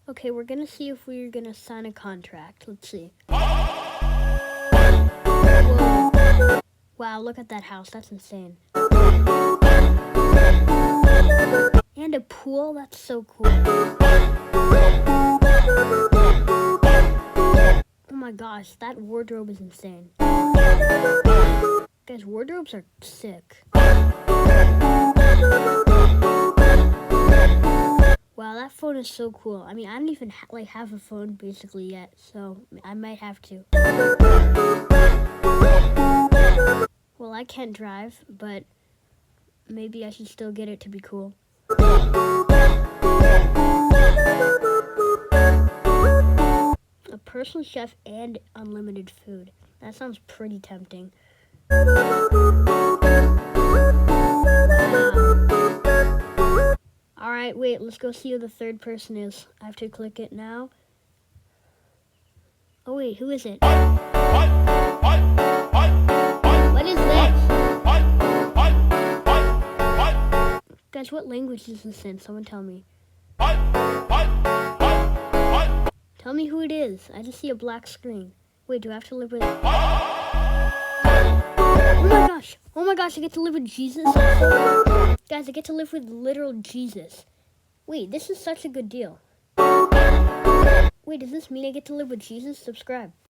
Okay, we're gonna see if we're gonna sign a contract. Let's see. Whoa. Wow, look at that house. That's insane. And a pool? That's so cool. Oh my gosh, that wardrobe is insane. Guys, wardrobes are sick. Wow, that phone is so cool. I mean, I don't even have a phone basically yet, so I might have to. Well, I can't drive, but maybe I should still get it to be cool. A personal chef and unlimited food. That sounds pretty tempting. Wow. Alright, wait, let's go see who the third person is. I have to click it now. Oh wait, who is it? What is this? Guys, what language is this in? Someone tell me. Tell me who it is. I just see a black screen. Wait, do I have to live with... Oh my gosh! Oh my gosh, I get to live with Jesus? Guys, I get to live with literal Jesus. Wait, this is such a good deal. Wait, does this mean I get to live with Jesus? Subscribe.